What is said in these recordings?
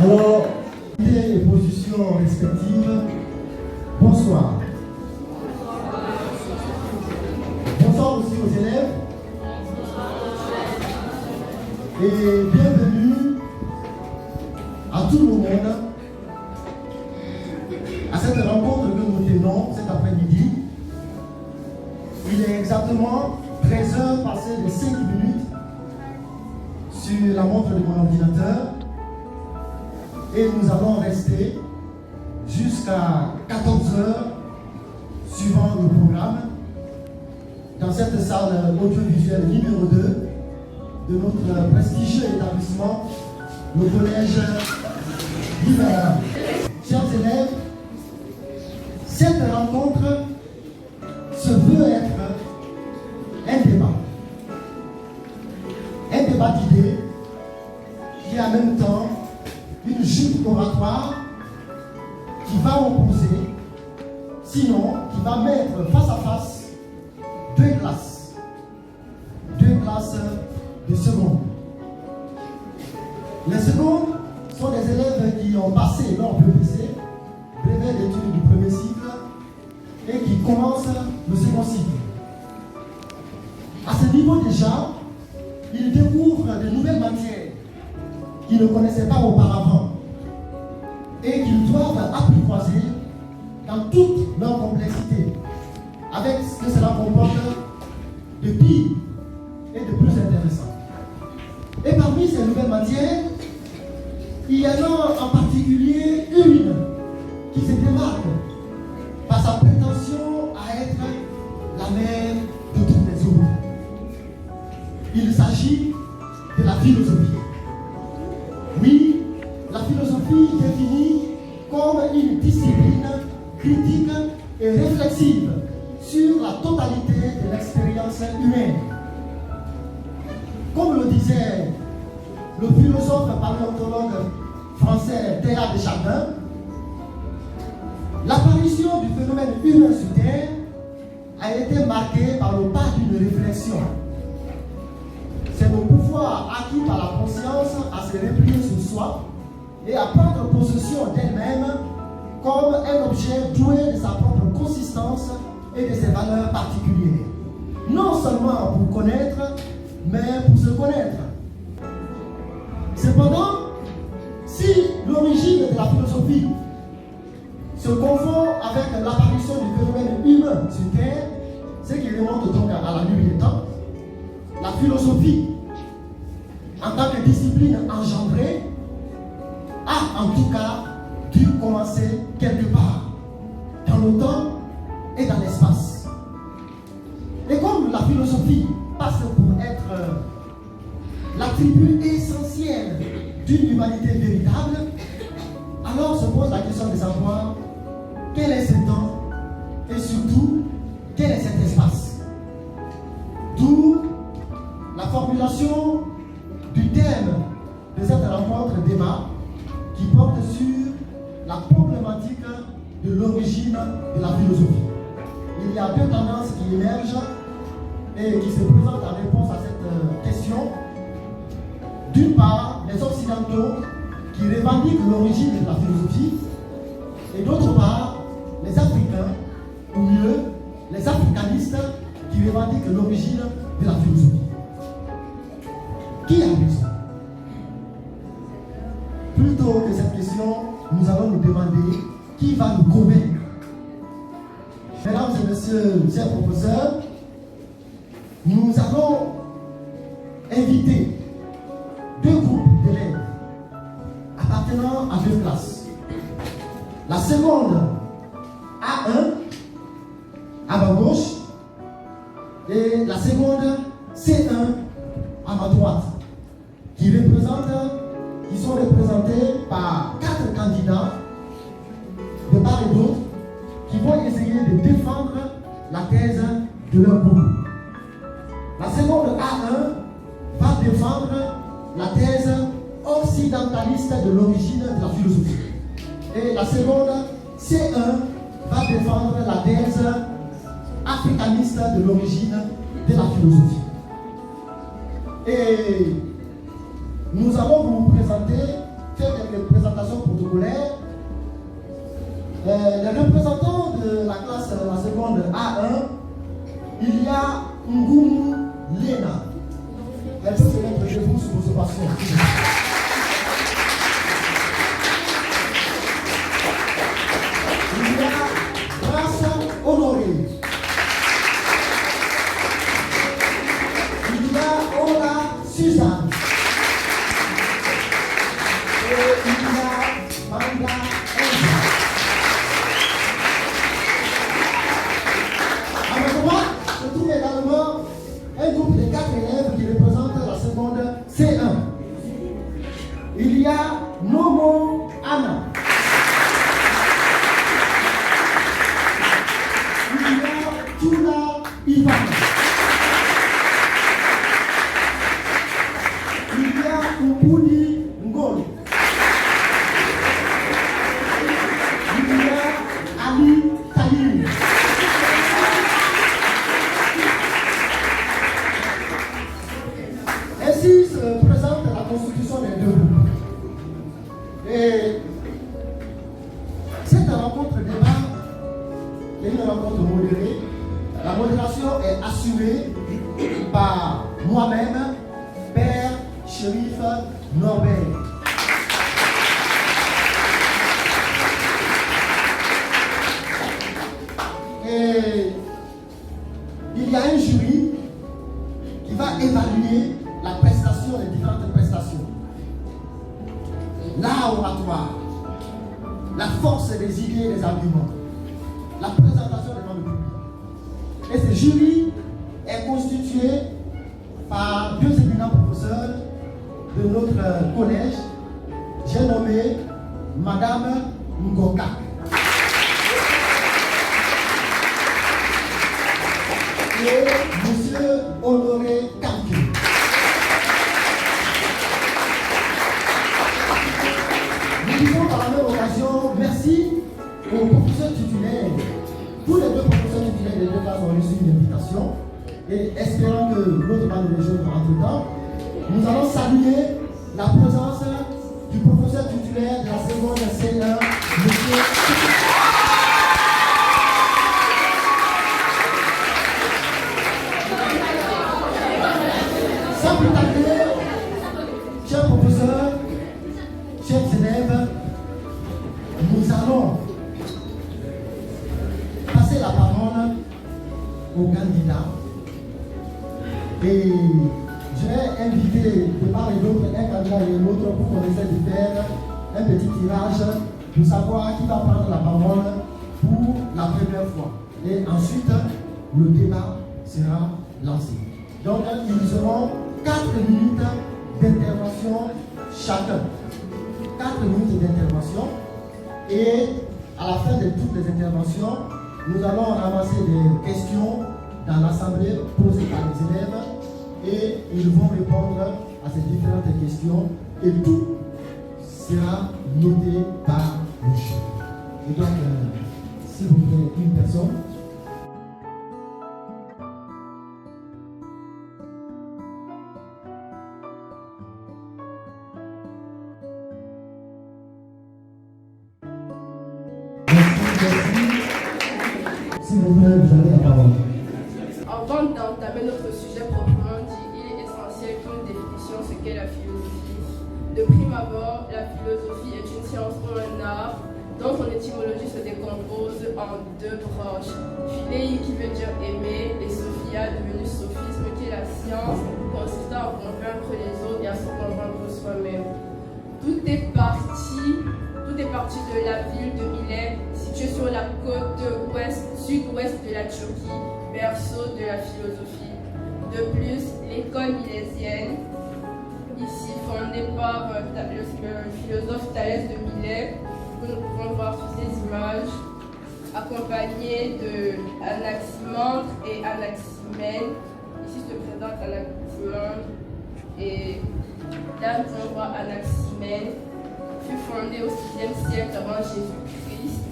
Alors, les positions respectives, bonsoir. Bonsoir aussi aux élèves. Et bienvenue à tout le monde à cette rencontre que nous tenons cet après-midi. Il est exactement 13h passées de 5 minutes sur la montre de mon ordinateur et nous allons rester jusqu'à 14h suivant le programme dans cette salle audiovisuelle numéro 2 de notre prestigieux établissement, le collège Libéral. Chers élèves, cette rencontre se veut être un débat. Un débat d'idées qui est en même temps une chute oratoire qui va opposer, sinon qui va mettre face à face deux classes de seconde. Les secondes sont des élèves qui ont passé leur BPC, brevet d'études du premier cycle, et qui commencent le second cycle. À ce niveau déjà, ils découvrent de nouvelles matières qu'ils ne connaissaient pas auparavant et qu'ils doivent apprivoiser dans toute leur complexité, avec ce que cela comporte de pire et de plus intéressant. Et parmi ces nouvelles matières, il y en a en particulier une qui se démarque par sa prétention à être la mère de toutes les autres. Il s'agit de la philosophie. Oui, la philosophie définie comme une discipline critique et réflexive sur la totalité de l'expérience humaine. Comme le disait le philosophe paléontologue français Théa Deschardins, l'apparition du phénomène humain sur Terre a été marquée par le pas d'une réflexion. C'est le pouvoir acquis par la conscience à se replier sur soi et à prendre possession d'elle-même comme un objet doué de sa propre consistance et de ses valeurs particulières. Non seulement pour connaître, mais pour se connaître. Cependant, si l'origine de la philosophie se confond avec l'apparition du phénomène humain sur Terre, ce qui remonte donc à la nuit des temps, la philosophie, en tant que discipline engendrée, a en tout cas dû commencer quelque part, dans le temps et dans l'espace. Et comme la philosophie passe pour être l'attribut essentiel d'une humanité véritable, alors se pose la question de savoir quel est ce temps et surtout quel est cet espace. D'où la formulation du thème de cette rencontre débat qui porte sur la problématique de l'origine de la philosophie. Il y a deux tendances qui émergent et qui se présentent en réponse à cette question. D'une part, les Occidentaux qui revendiquent l'origine de la philosophie, et d'autre part, les Africains, ou mieux, les africanistes qui revendiquent l'origine de la philosophie. Qui a raison? Plutôt que cette question, nous allons nous demander qui va nous convaincre. Mesdames et messieurs, chers professeurs, nous allons inviter deux groupes d'élèves appartenant à deux classes. La seconde A1 à ma gauche et la seconde C1 à ma droite, qui sont représentés par 4 candidats de part et d'autre qui vont essayer de défendre la thèse de leur groupe. La seconde A1 va défendre la thèse occidentaliste de l'origine de la philosophie. Et la seconde C1 va défendre la thèse africaniste de l'origine de la philosophie. Et nous allons vous présenter quelques présentations protocolaires. Les représentants de la classe, la seconde A1, il y a Ngumu Lena. Elle peut se mettre debout sur vos patients. Il y a Grâce Honoré. Il y a Ola Suzanne. Et il y a Manda Enza. Avec moi, je trouve également un groupe de 4 élèves qui représentent la seconde C1. Il y a Nomo Anna. Il y a Tula Ivan. Il y a Ubudi Ngolo. Il y a Ali Taïm. Ainsi se présente la constitution des deux groupes. Et cette rencontre débat est une rencontre modérée. La modération est assurée par moi-même, Père Chérif Norbert. Et il y a un jury qui va évaluer la prestation, les différentes prestations. L'art oratoire, la force des idées et des arguments, la présentation devant le public. Et ce jury est constitué par deux éminents professeurs de notre collège. J'ai nommé Madame Ngoka et Monsieur Honoré Kampi. Nous disons par la même occasion merci aux professeurs titulaires. Tous les deux professeurs titulaires des deux classes ont reçu une invitation et espérant que l'autre va nous rejoindre entre-temps, nous allons saluer la présence du professeur titulaire de la seconde C1, Monsieur. Sans plus tarder, chers professeurs, chers élèves, nous allons passer la parole aux candidats. Et je vais inviter de part et d'autre un candidat et l'autre pour qu'on essaie de faire un petit tirage pour savoir qui va prendre la parole pour la première fois. Et ensuite, le débat sera lancé. Donc, ils auront 4 minutes d'intervention chacun. 4 minutes d'intervention. Et à la fin de toutes les interventions, nous allons ramasser des questions dans l'assemblée posées par les élèves et ils vont répondre à ces différentes questions et tout sera noté par le jury. Et donc, s'il vous plaît, une personne. S'il vous plaît, vous avez la parole. Avant d'entamer notre sujet proprement dit, il est essentiel qu'une définition ce qu'est la philosophie. De prime abord, la philosophie est une science ou un art dont son étymologie se décompose en 2 branches. Philéi qui veut dire aimer et sophia devenu sophisme qui est la science consistant à convaincre les autres et à se convaincre soi-même. Tout est parti de la ville de Millet, située sur la côte sud-ouest de la Turquie, berceau de la philosophie. De plus, l'école milésienne, ici fondée par le philosophe Thalès de Milet, que nous pouvons voir sur ces images, accompagné de Anaximandre et Anaximène. Ici se présente Anaximandre et là nous pouvons voir Anaximène, fut fondée au 6e siècle avant Jésus-Christ.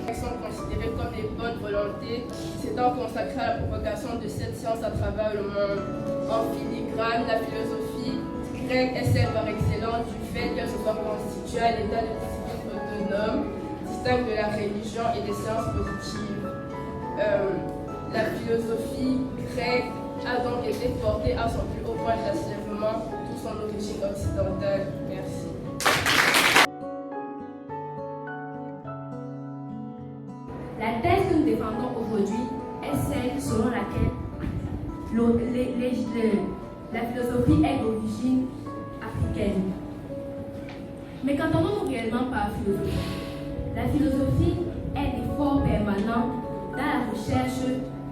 Sont considérées comme des bonnes volontés volonté, s'étant consacré à la propagation de cette science à travers le monde. En filigrane, la philosophie grecque est celle par excellence du fait qu'elle se soit constituée à l'état de discipline autonome, distincte de la religion et des sciences positives. La philosophie grecque a donc été portée à son plus haut point d'achèvement, d'où son origine occidentale. Merci. La thèse que nous défendons aujourd'hui est celle selon laquelle la philosophie est d'origine africaine. Mais qu'entendons-nous réellement par philosophie? La philosophie est l'effort permanent dans la recherche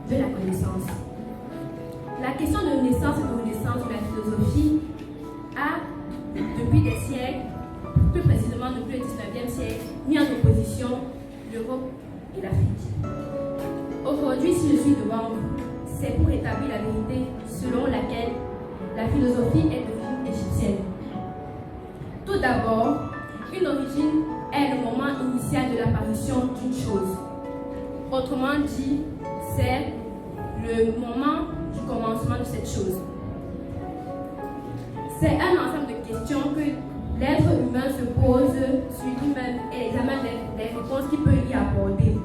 de la connaissance. La question de naissance et de renaissance de la philosophie a, depuis des siècles, plus précisément depuis le 19e siècle, mis en opposition l'Europe et l'Afrique. Aujourd'hui, si je suis devant vous, c'est pour établir la vérité selon laquelle la philosophie est d'origine égyptienne. Tout d'abord, une origine est le moment initial de l'apparition d'une chose. Autrement dit, c'est le moment du commencement de cette chose. C'est un ensemble de questions que l'être humain se pose sur lui-même et examine les réponses qu'il peut y apporter.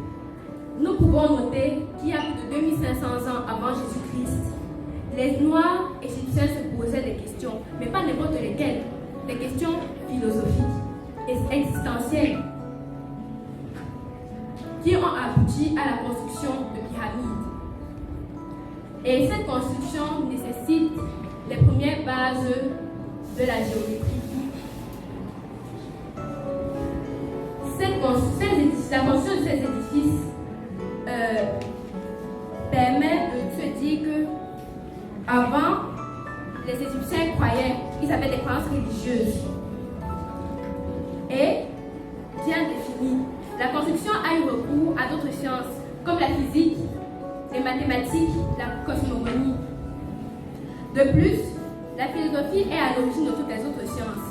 Nous pouvons noter qu'il y a plus de 2500 ans avant Jésus-Christ, les Noirs égyptiens se posaient des questions, mais pas n'importe lesquelles, des questions philosophiques et existentielles qui ont abouti à la construction de pyramides. Et cette construction nécessite les premières bases de la géométrie. La construction de ces édifices permet de se dire que avant, les Égyptiens croyaient, ils avaient des croyances religieuses. Et, bien défini, la construction a eu recours à d'autres sciences, comme la physique, les mathématiques, la cosmogonie. De plus, la philosophie est à l'origine de toutes les autres sciences,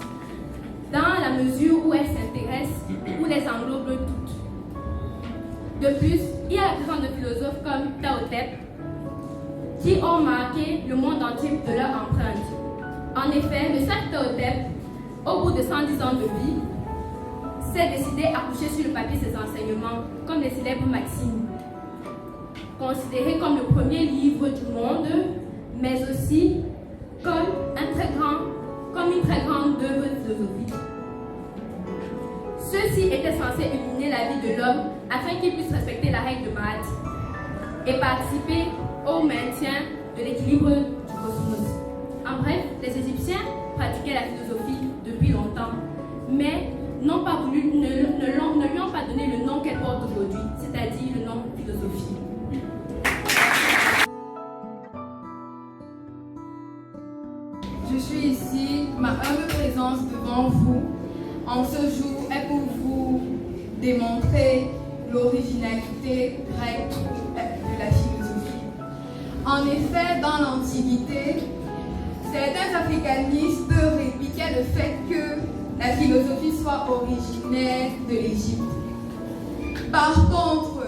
dans la mesure où elle s'intéresse, ou les englobe toutes. De plus, il y a la présence de philosophes comme Tao Te, qui ont marqué le monde entier de leur empreinte. En effet, le sage Tao Te, au bout de 110 ans de vie, s'est décidé à coucher sur le papier ses enseignements, comme les célèbres maximes, considérés comme le premier livre du monde, mais aussi comme une très grande œuvre philosophique. Ceux-ci étaient censés illuminer la vie de l'homme afin qu'il puisse respecter la règle de Maat et participer au maintien de l'équilibre du cosmos. En bref, les Égyptiens pratiquaient la philosophie depuis longtemps, mais ne lui ont pas donné le nom qu'elle porte aujourd'hui, c'est-à-dire le nom philosophie. Je suis ici, ma humble présence devant vous en ce jour est pour vous démontrer l'originalité grecque de la philosophie. En effet, dans l'Antiquité, certains africanistes répliquaient le fait que la philosophie soit originaire de l'Égypte. Par contre,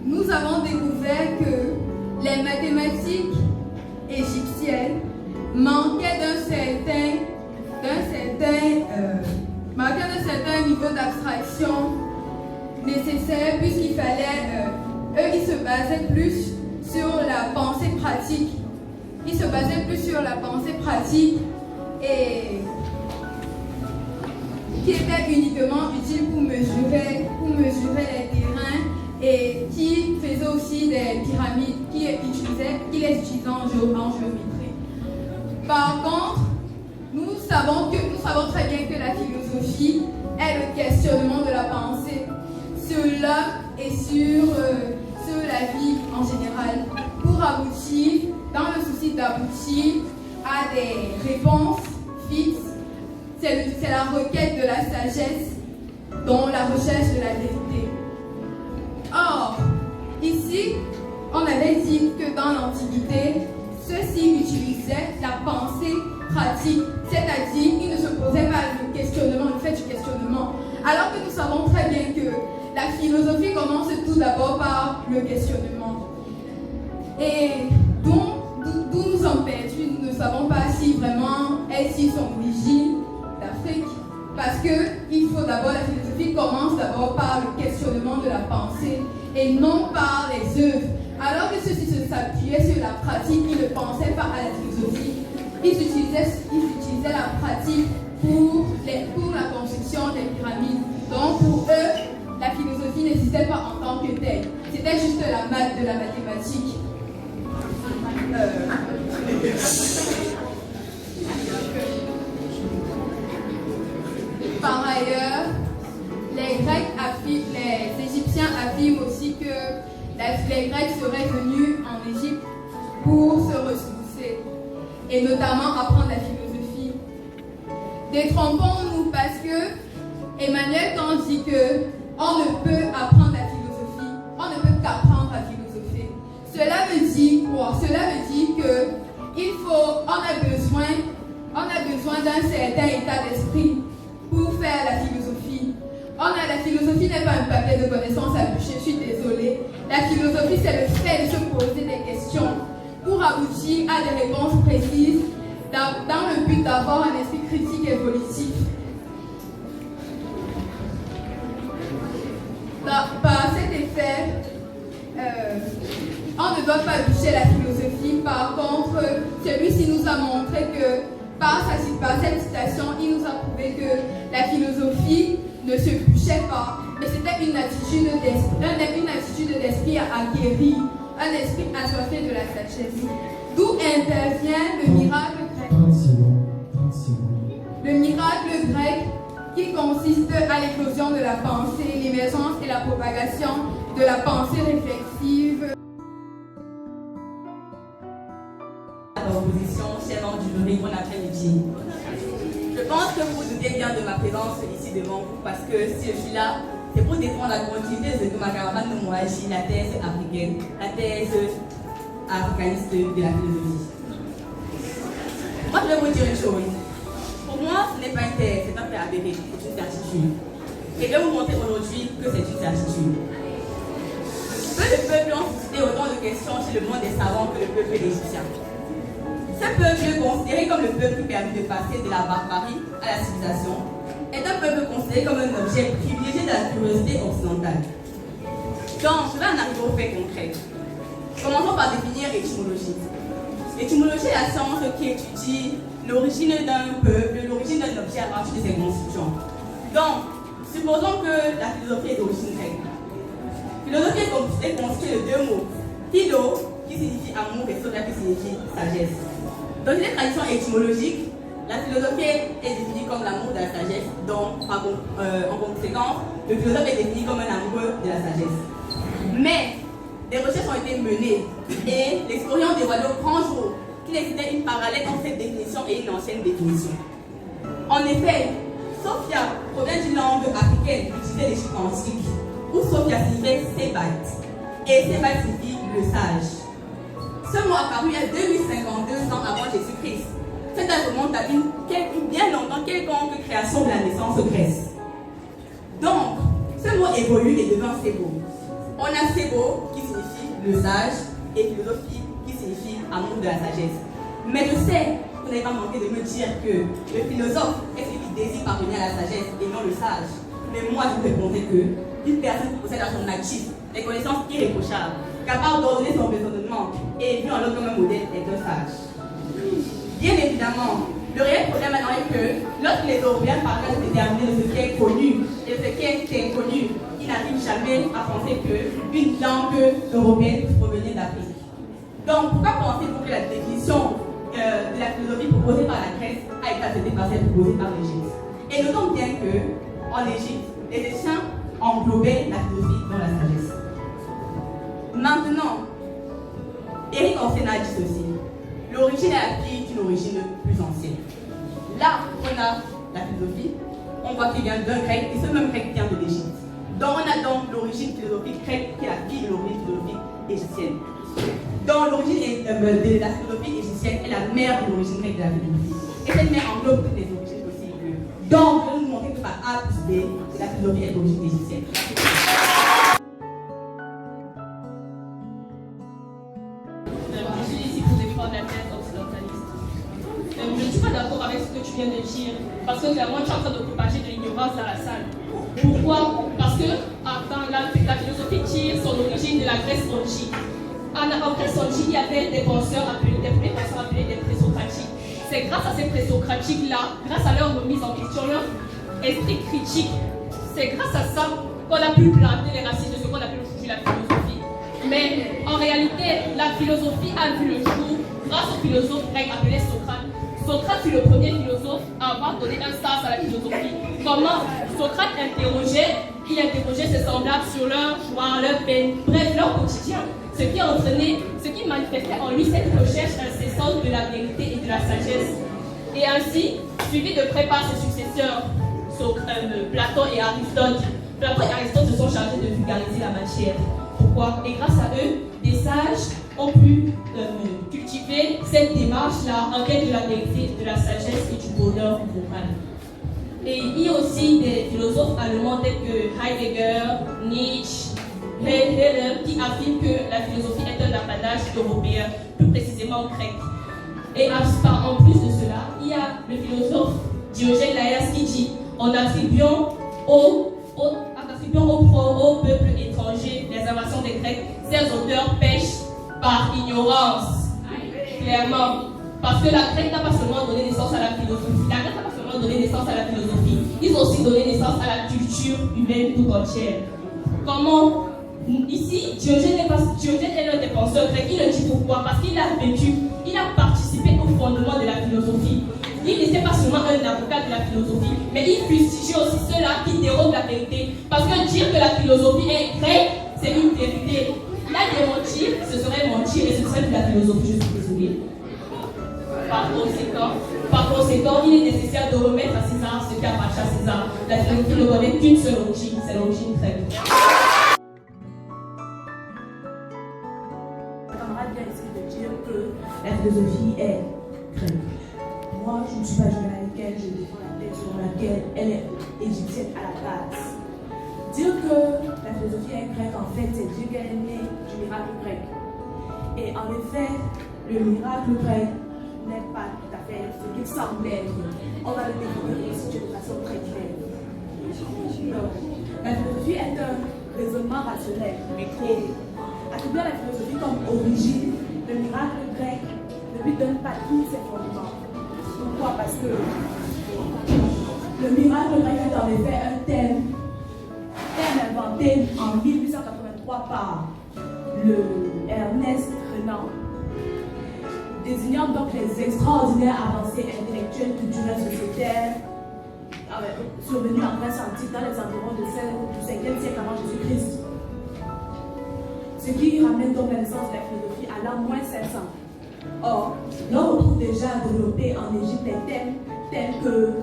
nous avons découvert que les mathématiques égyptiennes manquaient d'un certain niveau d'abstraction nécessaire, puisqu'il fallait, eux, ils se basaient plus sur la pensée pratique. Ils se basaient plus sur la pensée pratique et qui était uniquement utile pour mesurer les terrains et qui faisait aussi des pyramides, qui les utilisaient en géométrie. Par contre, nous savons très bien que la philosophie est le questionnement de la pensée sur l'homme et sur la vie en général, pour aboutir, dans le souci d'aboutir à des réponses fixes. C'est la requête de la sagesse, dont la recherche de la vérité. Or, ici, on avait dit que dans l'Antiquité, ceux-ci utilisaient la pensée pratique, c'est-à-dire qu'ils ne se posaient pas le fait du questionnement. Alors que nous savons très bien que la philosophie commence tout d'abord par le questionnement. Et d'où nous sommes perdus, nous ne savons pas si vraiment elle tire son origine d'Afrique. Parce que il faut d'abord, la philosophie commence d'abord par le questionnement de la pensée et non par les œuvres. Alors que ceux-ci s'appuyaient sur la pratique, ils ne pensaient pas à la philosophie. Ils utilisaient la pratique pour la construction des pyramides. Donc pour eux, la philosophie n'existait pas en tant que telle. C'était juste de la mathématique. Par ailleurs, les Égyptiens affirment aussi que les Grecs seraient venus en Égypte pour se ressourcer et notamment apprendre la philosophie. Détrompons-nous parce que Emmanuel Kant dit que on ne peut apprendre la philosophie, on ne peut qu'apprendre à philosopher. Cela veut dire quoi? Cela veut dire que on a besoin d'un certain état d'esprit pour faire la philosophie. La philosophie n'est pas un papier de connaissances à bûcher, je suis désolée. La philosophie, c'est le fait de se poser des questions pour aboutir à des réponses précises dans le but d'avoir un esprit critique et évolutif. Par cet effet, on ne doit pas bûcher la philosophie. Par contre, celui-ci nous a montré que par cette citation, il nous a prouvé que la philosophie ne se bûchait pas, mais c'était une attitude d'esprit à acquérir, un esprit assoiffé de la sagesse. D'où intervient le miracle grec. 30 secondes. Le miracle grec qui consiste à l'éclosion de la pensée, l'émergence et la propagation de la pensée réflexive. Opposition, chers membres du jury, bon après-midi. Je pense que vous vous doutez bien de ma présence ici devant vous parce que si je suis là, c'est pour défendre la continuité de ma camarade de Mouaji, la thèse africaine, la thèse africaniste de la philosophie. Moi, je vais vous dire une chose. Pour moi, ce n'est pas une thèse, c'est un fait avéré, c'est une certitude. Et je vais vous montrer aujourd'hui que c'est une certitude. Peu de peuples ont suscité autant de questions chez le monde des savants que le peuple égyptien. Ce peuple, considéré comme le peuple qui a permis de passer de la barbarie à la civilisation, est un peuple considéré comme un objet privilégié de la curiosité occidentale. Donc, je vais en arriver aux faits concrets. Commençons par définir l'étymologie. L'étymologie est la science qui étudie l'origine d'un peuple, l'origine d'un objet à partir de ses constitutions. Donc, supposons que la philosophie est d'origine grecque. Philosophie est constituée de deux mots. Philo, qui signifie amour, et sophia, qui signifie sagesse. Dans une tradition étymologique, la philosophie est définie comme l'amour de la sagesse, donc en conséquence, le philosophe est défini comme un amoureux de la sagesse. Mais des recherches ont été menées et l'expérience dévoilé au grand jour qu'il existait une parallèle entre cette définition et une ancienne définition. En effet, Sophia provient d'une langue africaine utilisée des chiffres antiques, où Sophia signifie Sébat, et Sébat signifie le sage. Ce mot apparu il y a 2052 ans avant Jésus-Christ. Cette date remonte à bien longtemps, quelconque création de la naissance Grèce. Donc, ce mot évolue et devient Sébo. On a Sébo qui signifie le sage et philosophie qui signifie amour de la sagesse. Mais je sais que vous n'avez pas manqué de me dire que le philosophe est celui qui désire parvenir à la sagesse et non le sage. Mais moi, je vous répondrai que une personne qui possède à son actif des connaissances irréprochables, capable d'ordonner son raisonnement et vu en l'autre comme un modèle est un sage. Bien évidemment, le réel problème maintenant est que lorsque les Européens parviennent à se déterminer de ce qui est connu et de ce qui est inconnu, ils n'arrivent jamais à penser qu'une langue européenne peut provenir d'Afrique. Donc, pourquoi pensez-vous que la définition de la philosophie proposée par la Grèce a été acceptée par celle proposée par l'Égypte? Et notons bien qu'en Égypte, les Égyptiens englobaient la philosophie dans la sagesse. Maintenant, Eric Orsena a dit ceci: l'origine est acquise d'une origine plus ancienne. Là, on a la philosophie, on voit qu'il vient d'un grec, et ce même grec vient de l'Égypte. Donc, on a donc l'origine philosophique grecque qui est la fille de l'origine philosophique égyptienne. Donc, l'origine de la philosophie égyptienne est la mère de l'origine grecque de la philosophie. Et cette mère englobe toutes les origines possibles. Donc, je vais nous montrer que par A plus B, la philosophie est d'origine égyptienne. Je ne suis pas d'accord avec ce que tu viens de dire, parce que clairement tu es en train de propager de l'ignorance dans la salle. Pourquoi? Parce que la philosophie tire son origine de la Grèce antique. En Grèce antique, il y avait des premiers penseurs appelés des présocratiques. C'est grâce à ces présocratiques-là, grâce à leur remise en question, leur esprit critique, c'est grâce à ça qu'on a pu planter les racines de ce qu'on appelle aujourd'hui la philosophie. Mais en réalité, la philosophie a vu le jour grâce au philosophe grec appelé Socrate. Socrate fut le premier philosophe à avoir donné un sens à la philosophie. Comment Socrate il interrogeait ses semblables sur leur joie, leur peine, bref, leur quotidien. Ce qui manifestait en lui cette recherche incessante de la vérité et de la sagesse. Et ainsi, suivi de près par ses successeurs, Platon et Aristote. Platon et Aristote se sont chargés de vulgariser la matière. Pourquoi? Et grâce à eux, des sages ont pu cultiver cette démarche-là en quête de la vérité, de la sagesse et du bonheur moral. Et il y a aussi des philosophes allemands tels que Heidegger, Nietzsche, Hegel, qui affirment que la philosophie est un apanage européen, plus précisément grec. Et en plus de cela, il y a le philosophe Diogène Laërce qui dit en attribuant au peuple étranger les invasions des Grecs, ces auteurs pêchent par ignorance. Clairement. Parce que la Grèce n'a pas seulement donné naissance à la philosophie. La Grèce n'a pas seulement donné naissance à la philosophie. Ils ont aussi donné naissance à la culture humaine tout entière. Comment? Ici, Diogène est l'un des penseurs grecs. Il le dit pourquoi? Parce qu'il a vécu, il a participé au fondement de la philosophie. Il n'était pas seulement un avocat de la philosophie, mais il fustigeait aussi ceux-là qui dérobent la vérité. Parce que dire que la philosophie est grecque, c'est une vérité. Là, démentir, ce serait mentir et ce serait de la philosophie, je suis désolée. Par conséquent, il est nécessaire de remettre à César ce qui appartient à César. La philosophie ne connaît qu'une seule origine, c'est l'origine grecque. Le camarade vient essayer de dire que la philosophie est grecque. Moi, je ne suis pas jamaïcaine, je défends la thèse selon laquelle elle est égyptienne à la base. Dire que la philosophie est grecque, en fait, c'est dire qu'elle est née du miracle grec. Et en effet, le miracle grec n'est pas tout à fait ce qu'il semblait être. On va le découvrir aussi de façon très claire. Donc, la philosophie est un raisonnement rationnel. Et attribuer à la philosophie comme origine, le miracle grec ne lui donne pas tous ses fondements. Pourquoi? Parce que le miracle grec est en effet un thème inventé en 1883 par le Ernest Renan, désignant donc les extraordinaires avancées intellectuelles, culturelles, sociétaires survenues en Grèce antique dans les environs du 5e siècle avant Jésus-Christ. Ce qui ramène donc la naissance de la philosophie à l'an moins 500. Or, l'on retrouve déjà développé en Égypte des thèmes tels que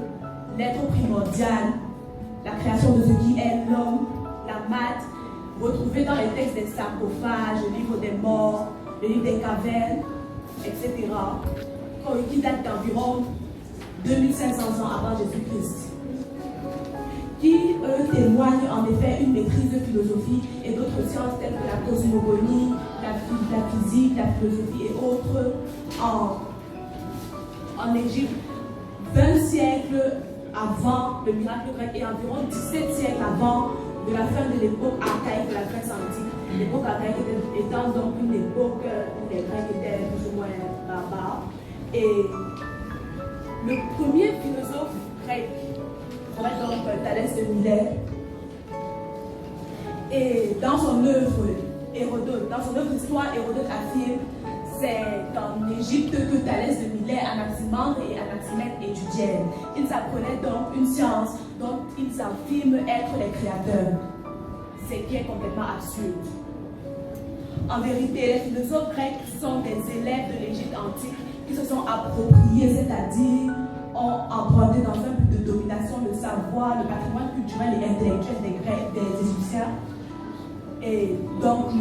l'être primordial, la création de ce qui est l'homme, la maths, retrouvés dans les textes des sarcophages, le livre des morts, le livre des cavernes, etc., qui datent d'environ 2500 ans avant Jésus-Christ, qui, eux, témoignent en effet une maîtrise de philosophie et d'autres sciences telles que la cosmogonie, la physique, la philosophie et autres en Égypte, 20 siècles avant le miracle grec et environ 17 siècles avant de la fin de l'époque archaïque de la Grèce antique. L'époque archaïque étant donc une époque où les Grecs étaient plus ou moins barbares. Et le premier philosophe grec serait donc Thalès de Milet. Et dans son œuvre Hérodote, dans son œuvre d'histoire, Hérodote affirme c'est en Égypte que Thalès de Milet, Anaximandre et Anaximène étudiaient. Ils apprenaient donc une science dont ils affirment être les créateurs. Ce qui est complètement absurde. En vérité, les philosophes grecs sont des élèves de l'Égypte antique qui se sont appropriés, c'est-à-dire ont emprunté dans un but de domination le savoir, le patrimoine culturel et intellectuel des Grecs, des Égyptiens. Et donc,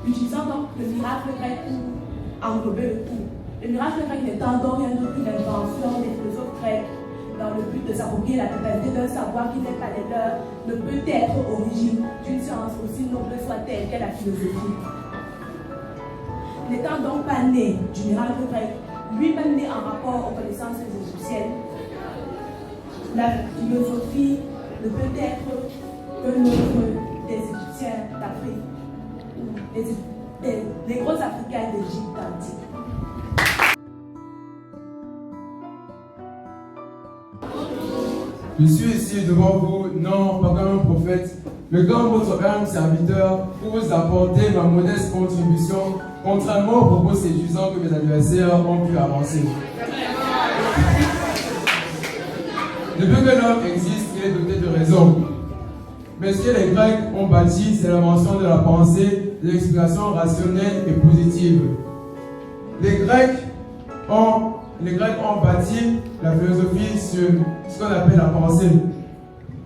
utilisant donc le miracle grec pour englober le tout. Le miracle grec n'étant donc rien d'autre qu'une invention des philosophes grecs dans le but de s'approprier la totalité d'un savoir qui n'est pas le leur, ne peut être origine d'une science aussi noble soit-elle qu'est la philosophie. N'étant donc pas né du miracle grec, lui-même mis en rapport aux connaissances égyptiennes. La philosophie ne peut être que l'œuvre des Égyptiens d'Afrique, ou des gros Africains d'Égypte antique. Je suis ici devant vous, non pas comme un prophète, mais comme votre humble serviteur, pour vous apporter ma modeste contribution, contrairement aux propos séduisants que mes adversaires ont pu avancer. Depuis que l'homme existe, il est doté de raison. Mais ce que les Grecs ont bâti, c'est l'invention de la pensée, de l'explication rationnelle et positive. Les Grecs ont bâti la philosophie sur ce qu'on appelle la pensée.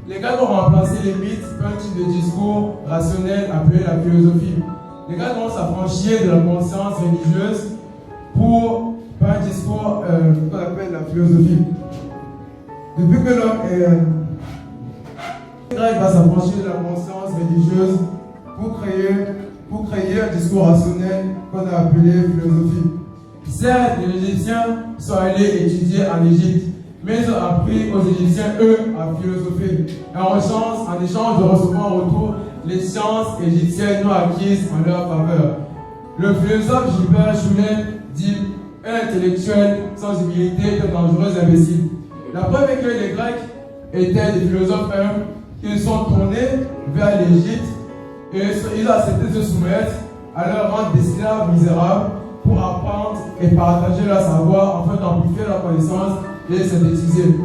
Les Grecs ont remplacé les mythes par un type de discours rationnel appelé la philosophie. Les Grecs ont s'affranchir de la conscience religieuse par un discours qu'on appelle la philosophie. Depuis que l'homme est... les Grecs va s'affranchir de la conscience religieuse pour créer un discours rationnel qu'on a appelé philosophie. Certes, les Égyptiens sont allés étudier en Égypte, mais ils ont appris aux Égyptiens, eux, à philosopher. En échange de recevoir en retour les sciences égyptiennes non acquises en leur faveur. Le philosophe Gilbert Schuller dit « Un intellectuel sans humilité est un dangereux imbécile ». La preuve est que les Grecs étaient des philosophes humbles qui sont tournés vers l'Égypte et ils ont accepté de se soumettre à leur rang d'esclaves misérables pour apprendre et partager leur savoir afin d'amplifier leur connaissance et synthétiser.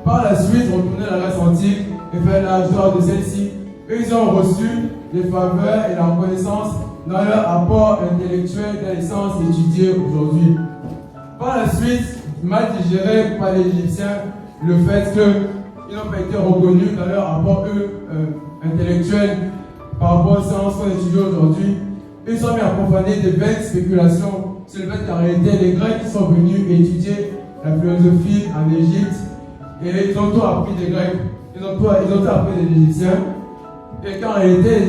Par la suite, retourner à la Grèce antique et faire l'âge d'or de celle-ci, ils ont reçu les faveurs et la reconnaissance dans leur apport intellectuel dans les sciences étudiées aujourd'hui. Par la suite, mal digéré par les Égyptiens le fait qu'ils n'ont pas été reconnus dans leur apport intellectuel par rapport aux sciences qu'on étudie aujourd'hui. Ils ont mis à profaner des vaines spéculations sur le fait qu'en réalité, les Grecs sont venus étudier la philosophie en Égypte et ils ont tout appris des Grecs, ils ont tout appris des Égyptiens, et qu'en réalité,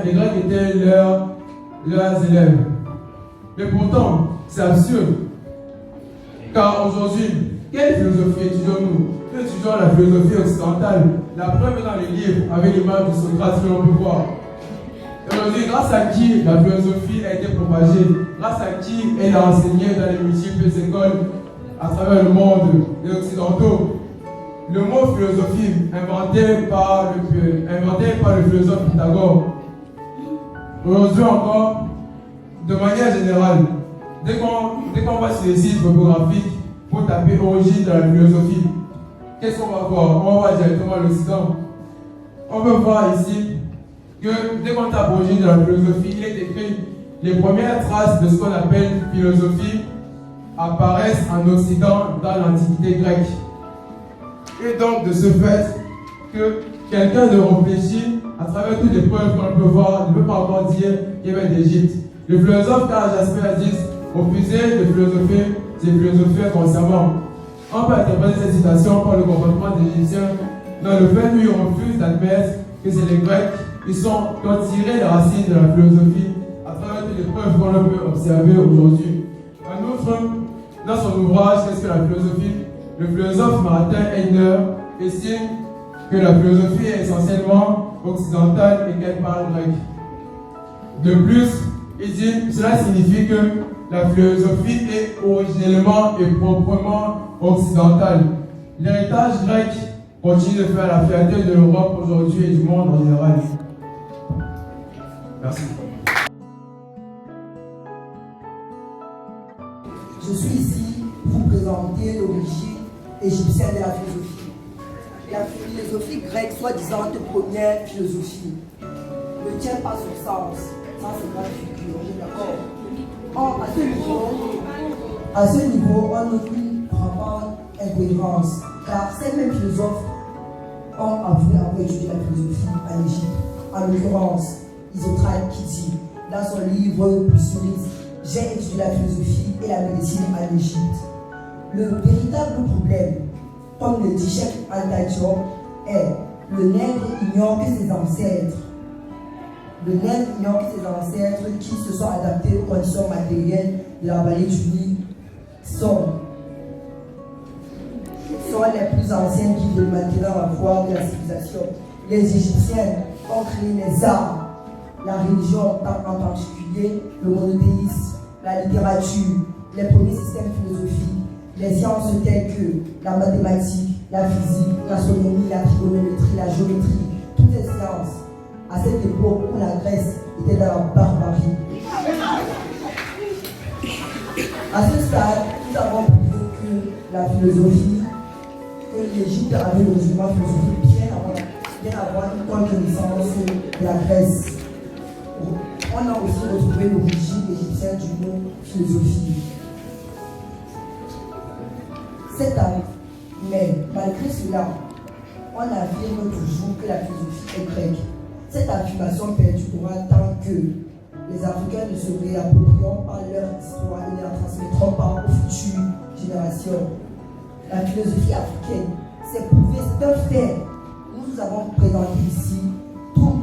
les Grecs étaient leurs élèves. Mais pourtant, c'est absurde, car aujourd'hui, quelle philosophie étudions-nous? Nous étudions la philosophie occidentale. La preuve est dans les livres, avec l'image de Socrate que l'on peut voir. Aujourd'hui, grâce à qui la philosophie a été propagée, grâce à qui elle a enseigné dans les multiples écoles à travers le monde, les occidentaux. Le mot philosophie, inventé par le philosophe Pythagore. Aujourd'hui encore, de manière générale, dès qu'on va sur les sites photographiques pour taper origine de la philosophie, qu'est-ce qu'on va voir? On va voir directement l'Occident. On peut voir ici que dès qu'on tape origine de la philosophie, il est écrit les premières traces de ce qu'on appelle philosophie apparaissent en Occident dans l'Antiquité grecque. Et donc de ce fait que quelqu'un de réfléchi à travers toutes les preuves qu'on peut voir ne peut pas encore dire qu'il vient d'Égypte. Le philosophe Karl Jasper dit refusez de philosopher, c'est philosopher consciemment. On peut interpréter cette citation par le comportement des Égyptiens dans le fait qu'ils refusent d'admettre que c'est les Grecs qui ont tiré les racines de la philosophie à travers toutes les preuves qu'on peut observer aujourd'hui. En outre, dans son ouvrage Qu'est-ce que la philosophie, le philosophe Martin Heidner estime que la philosophie est essentiellement occidentale et qu'elle parle grec. De plus, il dit cela signifie que la philosophie est originellement et proprement occidentale. L'héritage grec continue de faire la fierté de l'Europe aujourd'hui et du monde en général. Merci. Je suis ici pour vous présenter l'origine égyptienne de la philosophie. La philosophie grecque, soi-disant première philosophie, ne tient pas son sens. Ça, c'est grave figure, on est d'accord. Or, à ce niveau, on note une frappante incohérence, car ces mêmes philosophes ont avoué avoir étudié la philosophie en Égypte. En l'occurrence, Isotrate qui dit dans son livre Plusilis, j'ai étudié la philosophie et la médecine en Égypte. Le véritable problème, comme le dit Cheikh Anta-Diop, est le nègre ignore que ses ancêtres. Le nègre ignore que ses ancêtres qui se sont adaptés aux conditions matérielles de la vallée du Nil sont les plus anciennes qui veulent maintenant avoir de la civilisation. Les Égyptiens ont créé les arts, la religion en particulier, le monothéisme, la littérature, les premiers systèmes philosophiques, les sciences telles que la mathématique, la physique, l'astronomie, la trigonométrie, la géométrie, toutes ces sciences, à cette époque où la Grèce était dans la barbarie. À ce stade, nous avons prouvé que la philosophie, que l'Égypte avait le musulman philosophique bien avant une connaissance de la Grèce. On a aussi retrouvé l'origine égyptienne du mot philosophie. Mais malgré cela, on affirme toujours que la philosophie est grecque. Cette affirmation perdurera tant que les Africains ne se réapproprieront pas leur histoire et ne la transmettront pas aux futures générations. La philosophie africaine, c'est prouvé, c'est un fait. Nous avons présenté ici tout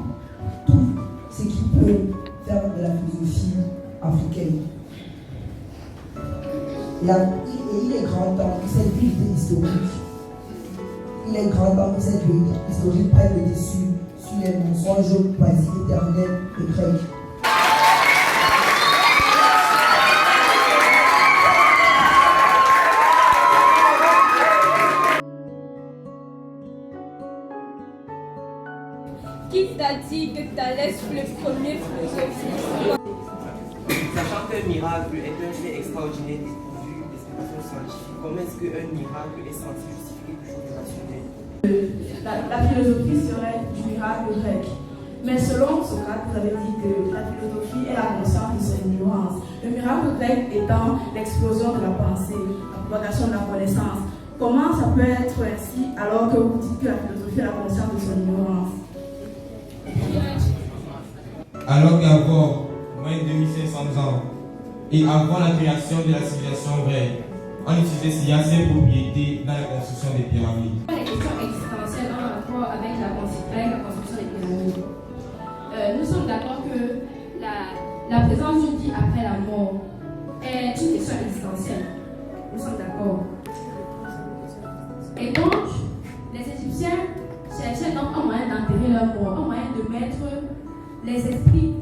ce qui peut faire de la philosophie africaine. Il est grand temps que cette vérité historique, prenne le dessus sur les mensonges basiques éternels et grecs. Qui t'a dit que Thalès fut le premier philosophe? Sachant qu'un miracle est un fait extraordinaire dépourvu d'explication scientifique, comment est-ce qu'un miracle est censé justifier quelque chose de rationnel? La philosophie serait du miracle grec. Mais selon Socrate, vous avez dit que la philosophie est la conscience de son ignorance. Le miracle grec étant l'explosion de la pensée, la propagation de la connaissance. Comment ça peut être ainsi alors que vous dites que la philosophie est la conscience de son ignorance? Alors qu'avant moins de 2500 ans et avant la création de la civilisation grecque, on utilisait ces propriétés dans la construction des pyramides. Les questions existentielles en rapport avec la construction des pyramides. Nous sommes d'accord que la présence d'une vie après la mort est une question existentielle. Nous sommes d'accord. Et donc, les Égyptiens cherchaient donc un moyen d'enterrer leur mort, un moyen de mettre les esprits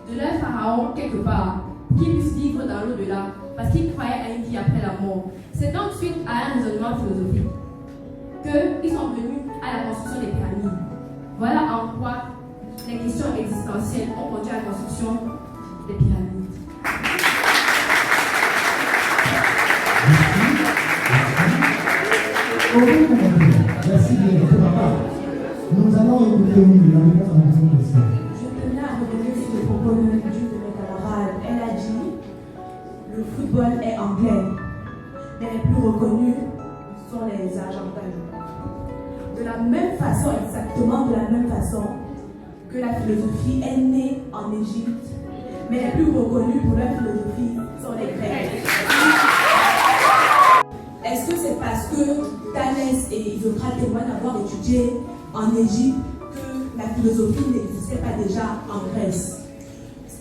de leur pharaon quelque part, qu'ils puissent vivre dans l'au-delà, parce qu'ils croyaient à une vie après la mort. C'est donc suite à un raisonnement philosophique qu'ils sont venus à la construction des pyramides. Voilà en quoi les questions existentielles ont conduit à la construction des pyramides. Merci bien, papa. Nous allons écouter la réponse à la deuxième question. Je tenais à revenir sur le propos de mes camarades. Elle a dit le football est anglais, mais les plus reconnus sont les Argentins. De la même façon, exactement de la même façon que la philosophie est née en Égypte, mais les plus reconnus pour leur philosophie sont les Grecs. Est-ce que c'est parce que Thalès et Isocrate témoignent d'avoir étudié en Égypte que la philosophie n'existait pas déjà en Grèce?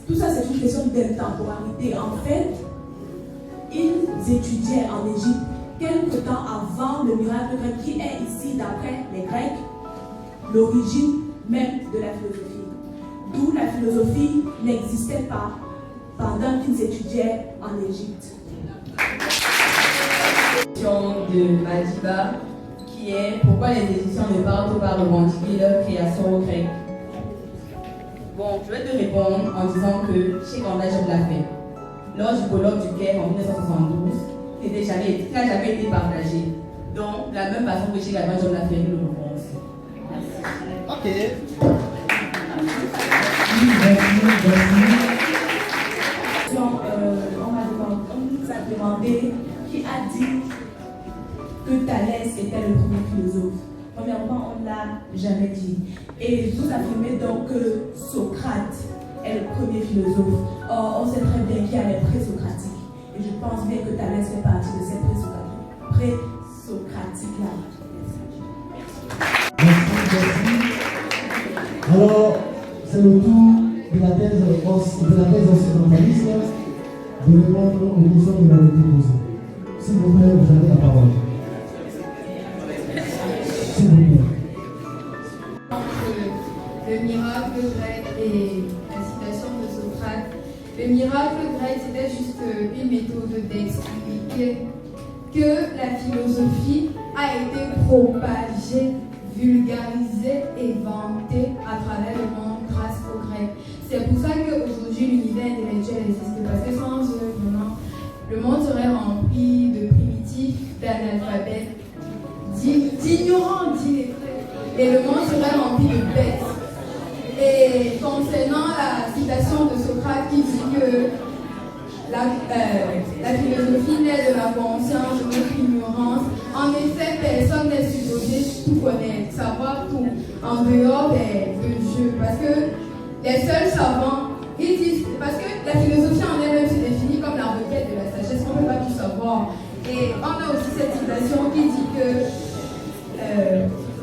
Tout ça, c'est une question d'intemporalité. En fait, ils étudiaient en Égypte quelque temps avant le miracle grec, qui est ici, d'après les Grecs, l'origine même de la philosophie. D'où la philosophie n'existait pas pendant qu'ils étudiaient en Égypte. De Madiba, qui est pourquoi les Égyptiens ne parlent pas revendiquer leur création au grec. Bon, je vais te répondre en disant que Cheikh Anta Diop l'a fait. Lors du colloque du Caire en 1972, qui n'a jamais été partagé. Donc, de la même façon que Cheikh Anta Diop l'a fait, nous le reprends aussi. Merci. Ok. On nous a demandé qui a dit que Thalès était le premier philosophe. Premièrement, on ne l'a jamais dit. Et vous affirmez donc que Socrate est le premier philosophe. Or, on sait très bien qu'il y a les présocratiques. Et je pense bien que Thalès fait partie de ces présocratiques-là. Merci. Alors, c'est le tour de la thèse occidentalisme de répondre aux questions qui m'ont été posées. S'il vous plaît, vous avez la parole. S'il vous plaît. Le miracle grec et la citation de Socrate. Le miracle grec, c'était juste une méthode d'expliquer que la philosophie a été propagée, vulgarisée et vantée à travers le monde grâce aux Grecs. C'est pour ça qu'aujourd'hui l'univers intellectuel existe, parce que sans eux, vraiment, le monde serait rempli de primitifs, d'analphabètes, d'ignorants, d'illettrés, et le monde serait rempli de bêtes. Et concernant la citation de Socrate qui dit que la philosophie naît de la conscience de notre ignorance, en effet, personne n'est supposé tout connaître, savoir tout, en dehors de Dieu. Parce que les seuls savants, ils disent, parce que la philosophie en elle-même se définit comme la requête de la sagesse, on ne peut pas tout savoir. Et on a aussi cette citation qui dit que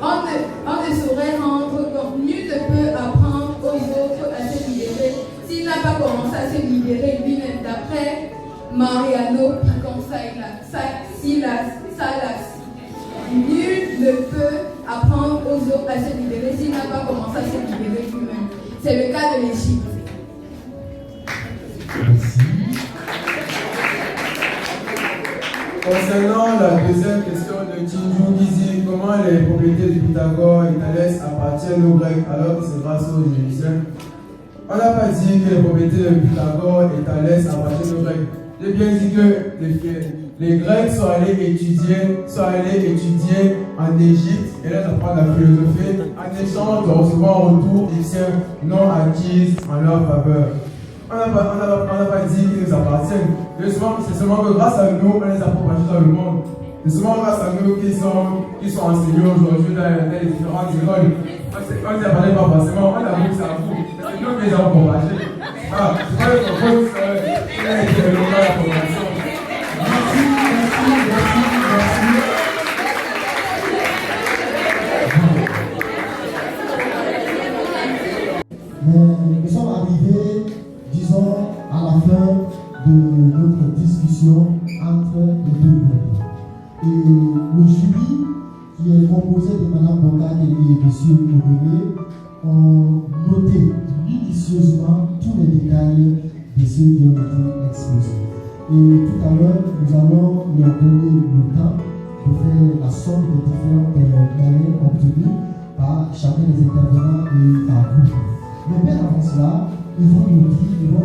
on ne saurait rendre compte, nul ne peut apprendre aux autres à se libérer s'il n'a pas commencé à se libérer lui-même. D'après Mariano Salas, nul ne peut apprendre aux autres à se libérer s'il n'a pas commencé à se libérer lui-même. C'est le cas de l'Égypte. Merci. Concernant la deuxième question de Tinju qui dit comment les propriétés de Pythagore et Thalès appartiennent aux Grecs alors que c'est grâce aux Égyptiens, on n'a pas dit que les propriétés de Pythagore et Thalès appartiennent aux Grecs. J'ai bien dit que les Grecs sont allés étudier en Égypte et là d'apprendre la philosophie en échange de recevoir en retour égyptiens non acquises en leur faveur. On n'a pas dit qu'ils nous appartiennent. C'est seulement que grâce à nous, on les a propagés dans le monde. C'est seulement grâce à nous qu'ils sont enseignés aujourd'hui dans les différentes écoles. On ne les a pas forcément, on a vu que c'est à vous. C'est nous qui les avons propagés. Ah, c'est pas notre faute, c'est la propagation. Merci. Nous sommes arrivés, disons, à la fin de notre discussion entre les deux groupes. Et le jury, qui est composé de Mme Bocac et de M. Mouré, ont noté minutieusement tous les détails de ceux qui ont été exposés. Et tout à l'heure, nous allons leur donner le temps de faire la somme des différents moyens obtenus par chacun des intervenants et par groupe. Mais bien avant cela, ils vont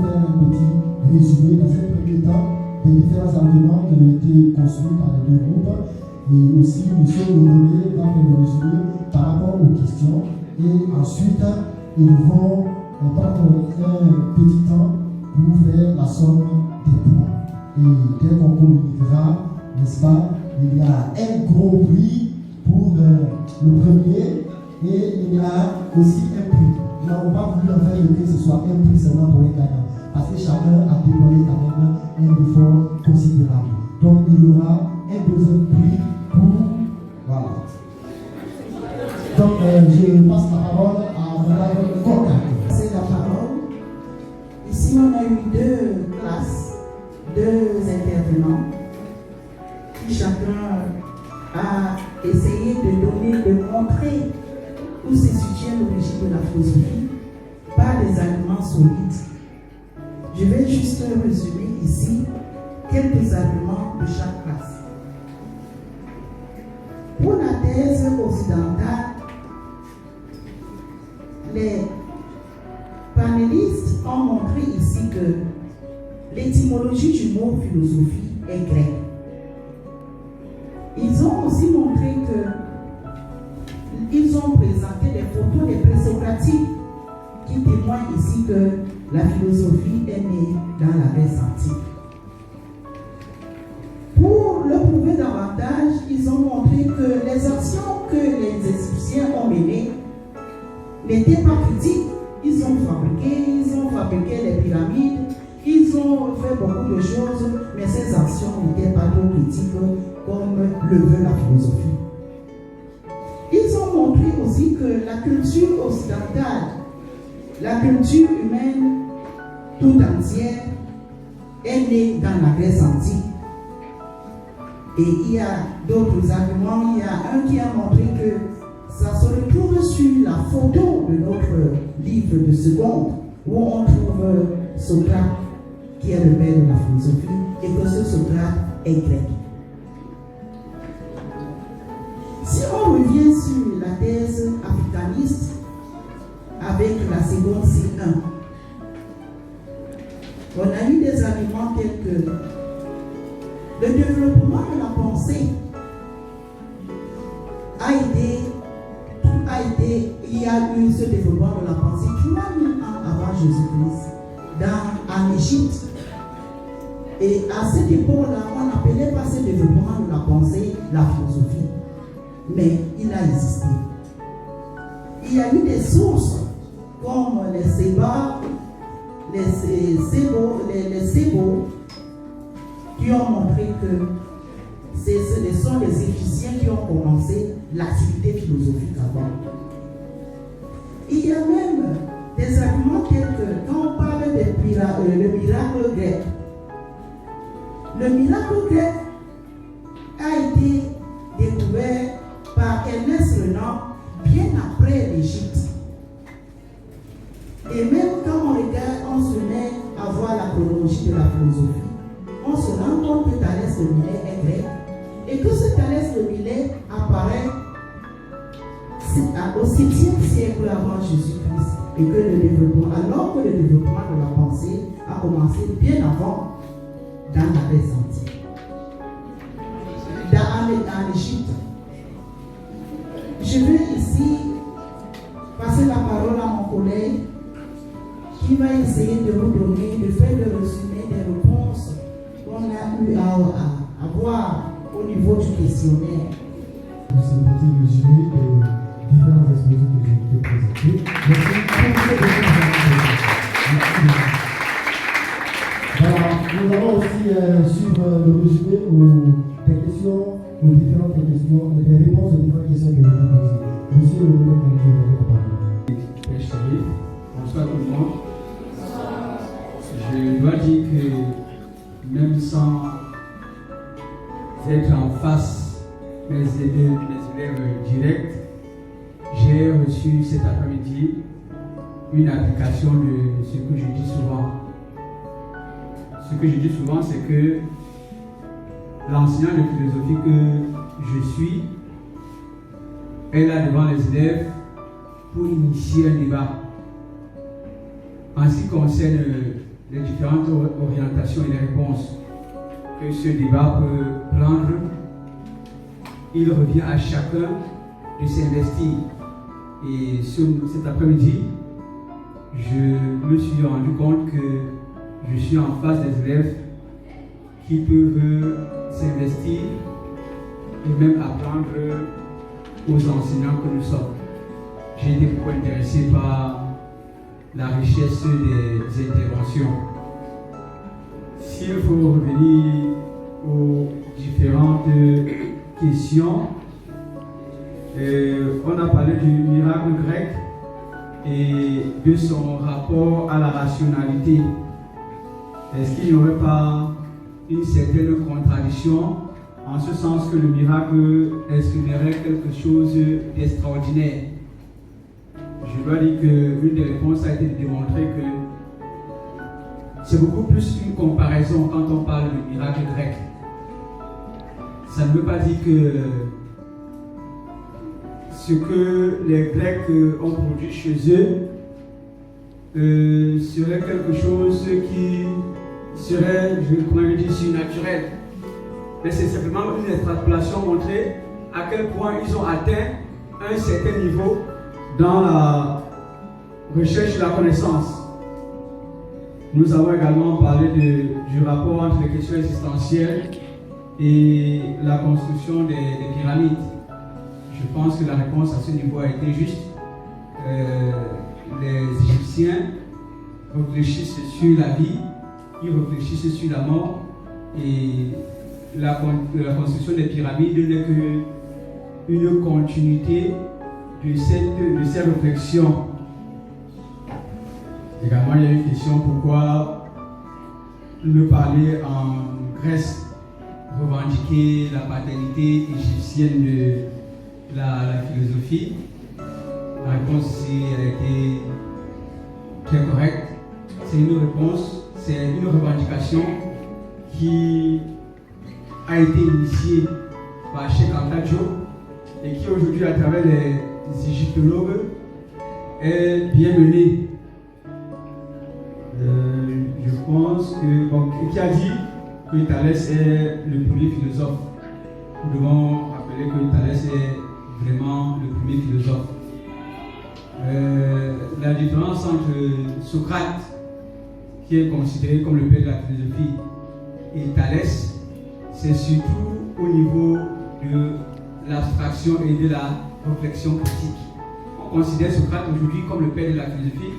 faire un petit résumé dans un premier temps des différents arguments qui ont été construits par les deux groupes. Et aussi, M. Honoré va faire le résumé par rapport aux questions. Et ensuite, ils vont prendre un petit temps pour faire la somme des points. Et dès qu'on communiquera, n'est-ce pas, il y a un gros prix pour le premier et il y a aussi un prix. Nous n'avons pas voulu en faire que ce soit un prix seulement pour les gagnants, parce que chacun a déployé quand même un effort considérable. Donc il y aura un deuxième prix pour... Voilà. Donc je passe la parole à Mme Bocac. C'est la parole. Ici on a eu deux classes, deux intervenants, qui chacun a essayé de montrer où se situe l'origine de la philosophie par des arguments solides. Je vais juste résumer ici quelques arguments de chaque classe. Pour la thèse occidentale, les panélistes ont montré ici que l'étymologie du mot philosophie est grecque. Ils ont aussi montré qu'ils ont présenté des photos des présocratiques qui témoignent ici que la philosophie est née dans la Grèce antique. Pour le prouver davantage, ils ont montré que les actions que les Égyptiens ont menées n'étaient pas critiques. Ils ont fabriqué les pyramides, ils ont fait beaucoup de choses, mais ces actions n'étaient pas trop critiques comme le veut la philosophie. Ils ont montré aussi que la culture occidentale, la culture humaine tout entière est née dans la Grèce antique. Et il y a d'autres arguments. Il y a un qui a montré que ça se retrouve sur la photo de notre livre de seconde, où on trouve Socrate, qui est le père de la philosophie, et que ce Socrate est grec. Si on revient sur la thèse africaniste avec la seconde C1, on a eu des arguments tels que le développement de la pensée il y a eu ce développement de la pensée 3000 ans avant Jésus-Christ en Égypte. Et à cette époque-là, on n'appelait pas ce développement de la pensée la philosophie, mais il a existé. Il y a eu des sources comme les Séba, les Sébo, qui ont montré que ce sont les Égyptiens qui ont commencé l'activité philosophique avant. Il y a même des arguments tels que quand on parle du miracle grec, le miracle grec a été découvert par Ernest Renan bien après l'Égypte. Et même quand on regarde, on se met à voir la chronologie de la philosophie, on se rend compte que Thalès de Milet est grec et que ce Thalès de Milet apparaît au 7e siècle avant Jésus-Christ et que le développement, alors que le développement de la pensée a commencé bien avant dans la Grèce antique, en Égypte. Je vais ici passer la parole à mon collègue qui va essayer de vous donner, de faire le résumé des réponses qu'on a eu à avoir au niveau du questionnaire. C'est un petit résumé des différents exposés que j'ai été présentés. Voilà, nous allons aussi suivre le résumé des questions, aux différentes questions, des réponses aux différentes questions que nous avons posées. Monsieur le ministre, Père Chérif, bonsoir tout le monde. Je dois dire que même sans être en face mes élèves directs, j'ai reçu cet après-midi une application de ce que je dis souvent. Ce que je dis souvent, c'est que l'enseignant de philosophie que je suis est là devant les élèves pour initier un débat. En ce qui concerne les différentes orientations et les réponses que ce débat peut prendre, il revient à chacun de s'investir. Et cet après-midi, je me suis rendu compte que je suis en face des élèves qui peuvent s'investir et même apprendre aux enseignants que nous sommes. J'ai été beaucoup intéressé par la richesse des interventions. S'il faut revenir aux différentes questions, on a parlé du miracle grec et de son rapport à la rationalité. Est-ce qu'il n'y aurait pas une certaine contradiction en ce sens que le miracle exprimerait quelque chose d'extraordinaire? Je dois dire qu'une des réponses a été de démontrer que c'est beaucoup plus qu'une comparaison quand on parle de miracle grec. Ça ne veut pas dire que ce que les Grecs ont produit chez eux serait quelque chose qui serait, comment je dis, surnaturel. Mais c'est simplement une extrapolation montrer à quel point ils ont atteint un certain niveau dans la recherche de la connaissance. Nous avons également parlé du rapport entre les questions existentielles et la construction des pyramides. Je pense que la réponse à ce niveau a été juste. Les Égyptiens réfléchissent sur la vie, ils réfléchissent sur la mort, et la construction des pyramides n'est qu'une continuité de ces réflexions. Également, il y a une question: pourquoi ne parler en Grèce revendiquer la paternité égyptienne de la philosophie. La réponse ici elle a été très correcte. C'est une réponse, c'est une revendication qui a été initiée par Cheikh Anta Diop et qui aujourd'hui, à travers les égyptologues, est bien menée. Je pense que, qui a dit que Thalès est le premier philosophe. Nous devons rappeler que Thalès est vraiment le premier philosophe. La différence entre Socrate, qui est considéré comme le père de la philosophie, et Thalès, c'est surtout au niveau de l'abstraction et de la réflexion critique. On considère Socrate aujourd'hui comme le père de la philosophie,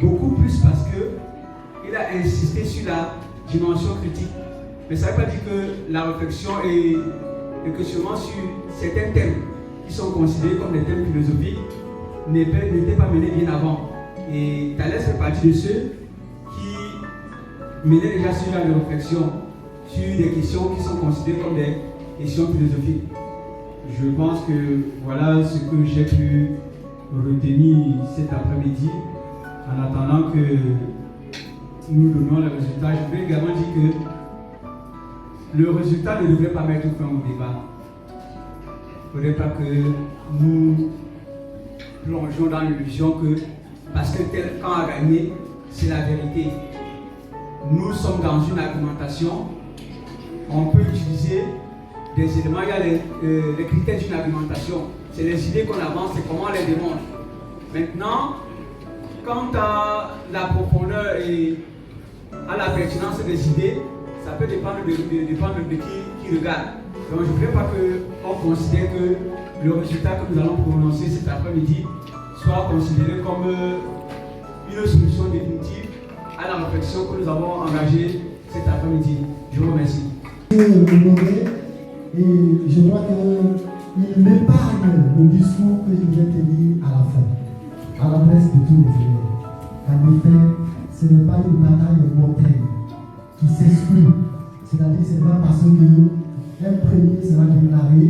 beaucoup plus parce qu'il a insisté sur la dimension critique. Mais ça ne veut pas dire que la réflexion et le questionnement sur certains thèmes qui sont considérés comme des thèmes philosophiques n'étaient pas menés bien avant. Et Thalès fait partie de ceux qui menaient déjà sur la réflexion sur des questions qui sont considérées comme des questions philosophiques. Je pense que voilà ce que j'ai pu retenir cet après-midi. En attendant que nous donnions les résultats, je vais également dire que le résultat ne devrait pas mettre fin au débat. Il ne faudrait pas que nous plongeons dans l'illusion que parce que tel camp a gagné, c'est la vérité. Nous sommes dans une argumentation. On peut utiliser des éléments, il y a les critères d'une argumentation. C'est les idées qu'on avance et comment on les démontre. Maintenant, quant à la profondeur et à la pertinence des idées, ça peut dépendre de qui regarde. Donc je ne voudrais pas qu'on considère que le résultat que nous allons prononcer cet après-midi soit considéré comme une solution définitive à la réflexion que nous avons engagée cet après-midi. Je vous remercie. Et je crois qu'il m'épargne le discours que je vais tenir à la fin, à l'adresse de tous les élèves. En effet, ce n'est pas une bataille mortelle qui s'exclut. C'est-à-dire, c'est pas parce qu'un premier sera déclaré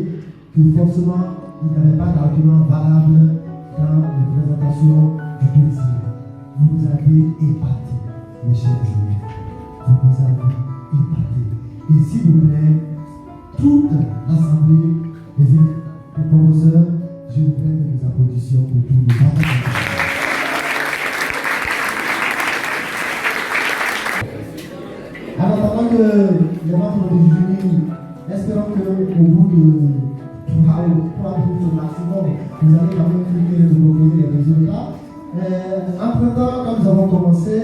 que forcément il n'y avait pas d'argument valable dans les présentations du deuxième. Vous nous avez épaté, mes chers élèves. Vous nous avez épaté. Et s'il vous plaît, toute l'assemblée des professeurs, je vous prie de nos applaudissements pour tous les participants. En attendant que les membres du jury, espérons qu'au bout de 3 minutes maximum, vous allez quand même cliquer et nous proposer les résultats. Entre-temps, comme nous avons commencé,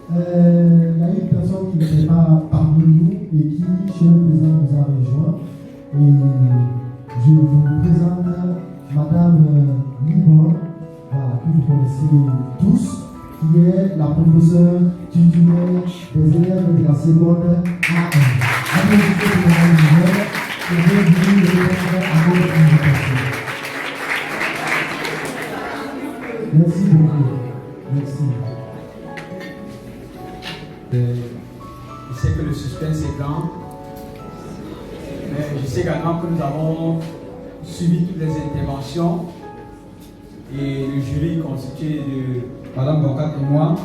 il y a une personne qui n'était pas parmi nous et qui, chez le président, nous a rejoint. Et je vous présente Madame Libon, voilà, que vous connaissez tous, qui est la professeure titulaire des élèves de la seconde A1. Applaudissez pour Madame Libon, qui vient venir répondre à votre invitation. Merci beaucoup. Merci. Je sais que le suspense est grand, mais je sais également que nous avons suivi toutes les interventions et le jury constitué de Mme Bocat et moi.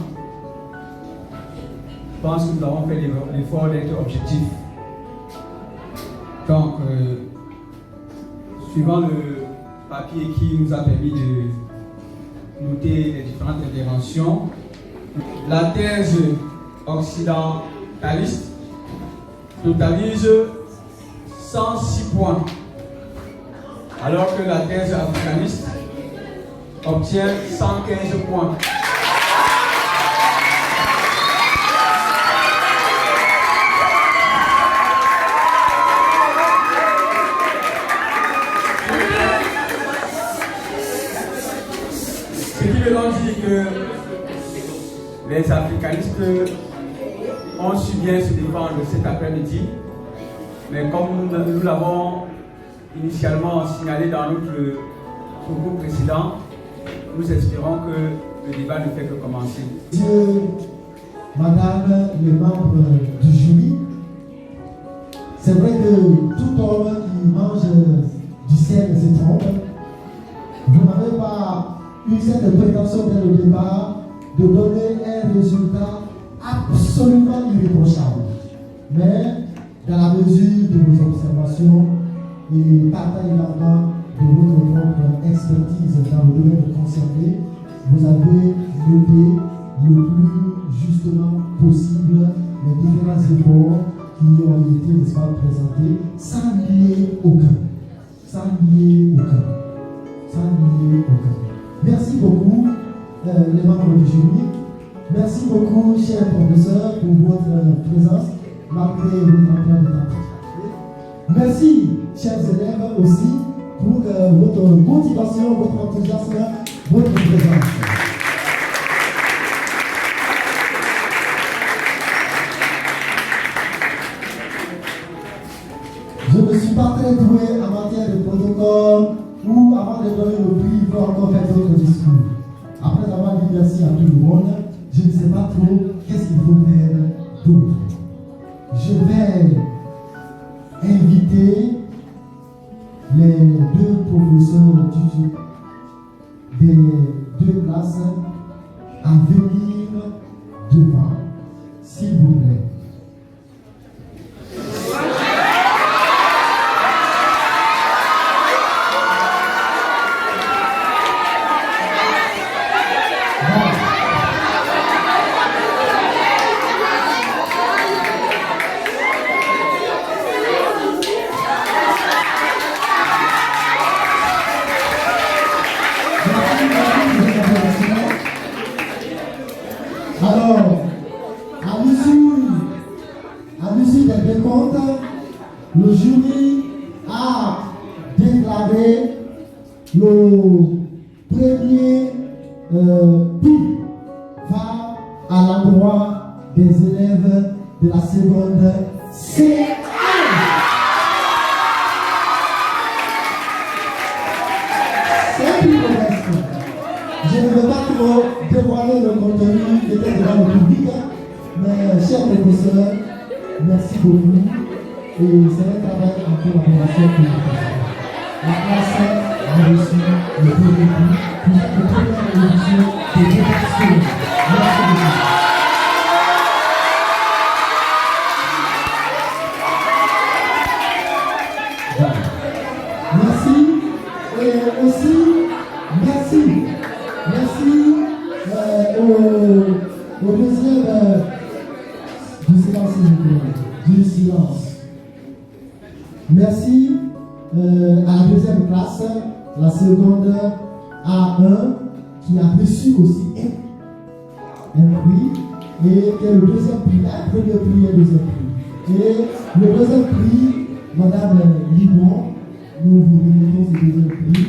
Je pense que nous avons fait l'effort d'être objectifs. Donc, suivant le papier qui nous a permis de noter les différentes interventions, la thèse occidentaliste totalise 106 points, alors que la thèse africaniste obtient 115 points. Ce qui veut donc dire que les africanistes ont su bien se défendre cet après-midi, mais comme nous l'avons initialement signalé dans notre propos précédent, nous espérons que le débat ne fait que commencer. Monsieur, Madame, les membres du jury, c'est C'est vrai que tout homme qui mange du ciel se trompe. Vous n'avez pas eu cette prétention dès le départ de donner un résultat absolument irréprochable. Mais dans la mesure de vos observations et partant également de votre propre expertise dans le domaine concerné, vous avez noté le plus justement possible les différents efforts qui ont été, n'est-ce pas, présentés sans nier aucun. Sans nier aucun. Sans nier aucun. Merci beaucoup, les membres du jury. Merci beaucoup, chers professeurs, pour votre présence, malgré votre emploi de temps. Merci, chers élèves, aussi, pour votre motivation, votre enthousiasme, votre présence. Je ne suis pas très doué en matière de protocole ou avant de donner le prix, il faut encore faire d'autres discours. Après avoir dit merci à tout le monde, je ne sais pas trop qu'est-ce qu'il faut faire d'autre. Je vais inviter les deux professeurs des deux classes à venir devant, s'il vous plaît. Alors, à l'issue des décomptes, le jury a déclaré le premier prix va à l'endroit des élèves de la seconde C1. C'est plus modeste. Je ne veux pas trop dévoiler le contenu qui était devant le public, mais chers professeurs, merci beaucoup. Et c'est un travail en collaboration que nous faisons. La classe a reçu le premier prix pour cette première édition de rédaction. Merci beaucoup. Merci. Et aussi, merci au deuxième du silence, du silence. Merci à la deuxième classe, la seconde A1, qui a reçu aussi un prix, et qui est le deuxième prix, un premier prix et deuxième prix. Et le deuxième prix, Madame Libon, nous vous remettons ce deuxième prix.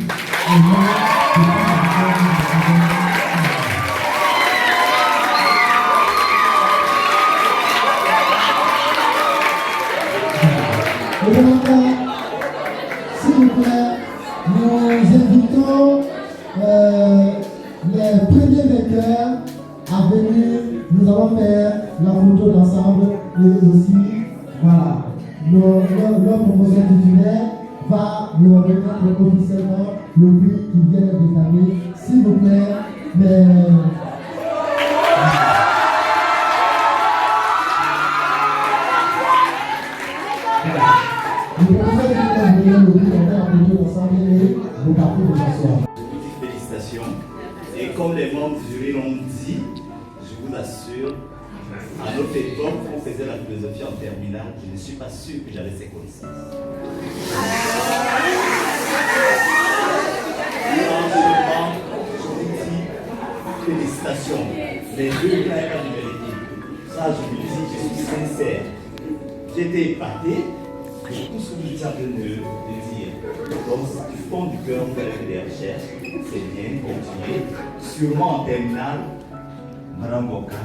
Et maintenant, s'il vous plaît, nous invitons les premiers vainqueurs à venir. Nous allons faire la photo d'ensemble et aussi, voilà, notre promotion titulaire va leur remettre officiellement le prix qui vient de déclarer. S'il vous plaît, mais... Félicitations. Et comme les membres du jury l'ont dit, je vous assure, à notre époque, on faisait la philosophie en terminale, je ne suis pas sûr que j'avais ces connaissances. Franchement, je vous dis félicitations. Les deux cas pas de vérité. Ça, je vous dis, je suis sincère. J'étais épaté. Tout ce que je suis en train de dire. Donc, du fond du cœur, vous faites des recherches, c'est bien, continuez. Sûrement en terminale, Madame Boka,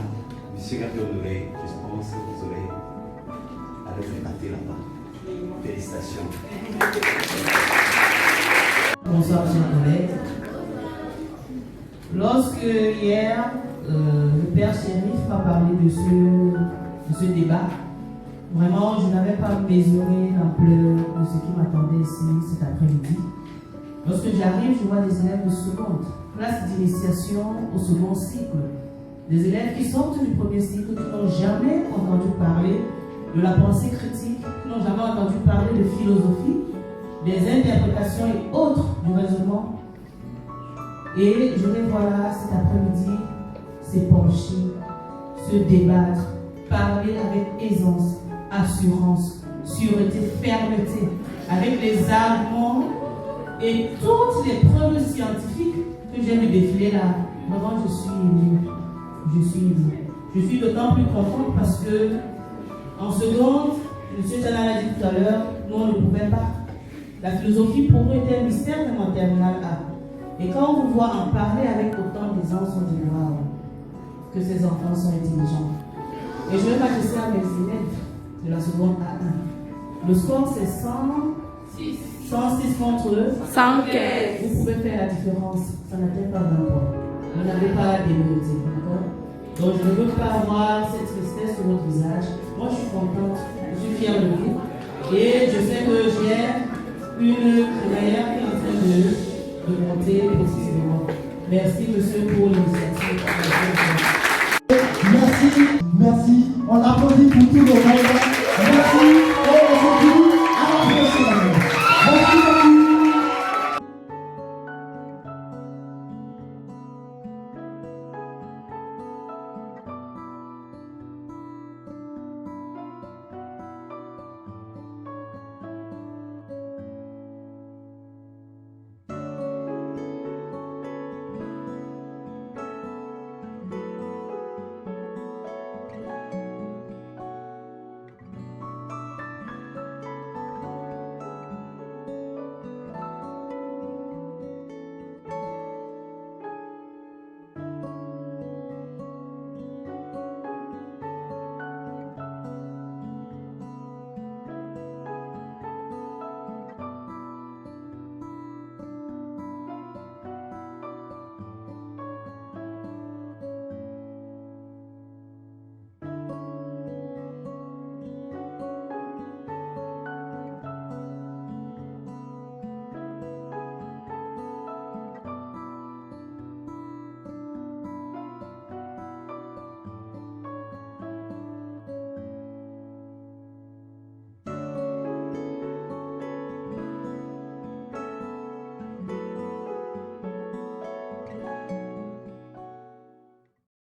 Monsieur Gabriel, je suppose que vous aurez à le épater là-bas. Félicitations. Bonsoir, chers collègues. Lorsque hier, le père Chérif m'a parlé de ce débat, Vraiment, je n'avais pas mesuré l'ampleur de ce qui m'attendait ici cet après-midi. Lorsque j'arrive, je vois des élèves de seconde, classe d'initiation au second cycle. Des élèves qui sortent du premier cycle, qui n'ont jamais entendu parler de la pensée critique, qui n'ont jamais entendu parler de philosophie, des interprétations et autres du raisonnement. Et je les vois là cet après-midi se pencher, se débattre, parler avec aisance, assurance, sûreté, fermeté, avec les arguments et toutes les preuves scientifiques que j'ai vu défiler là. Vraiment, je suis ému. Je suis d'autant plus contente parce que en seconde, M. Tchana l'a dit tout à l'heure, nous on ne pouvait pas. La philosophie pour nous était un mystère même en terminale A. Et quand on vous voit en parler avec autant d'aisance, on dit waouh, que ces enfants sont intelligents. Et je vais m'adresser à mes élèves de la seconde A1. Le score c'est 106 contre 115. Vous pouvez faire la différence, ça n'atteint pas 20 points. Vous n'avez pas à démériter, d'accord? Donc je ne veux pas avoir cette tristesse sur votre visage. Moi je suis contente, je suis fière de vous. Et je sais que j'ai une crémaillère qui est en train de monter précisément. Merci monsieur pour l'initiative. Merci. On applaudit pour tout le monde.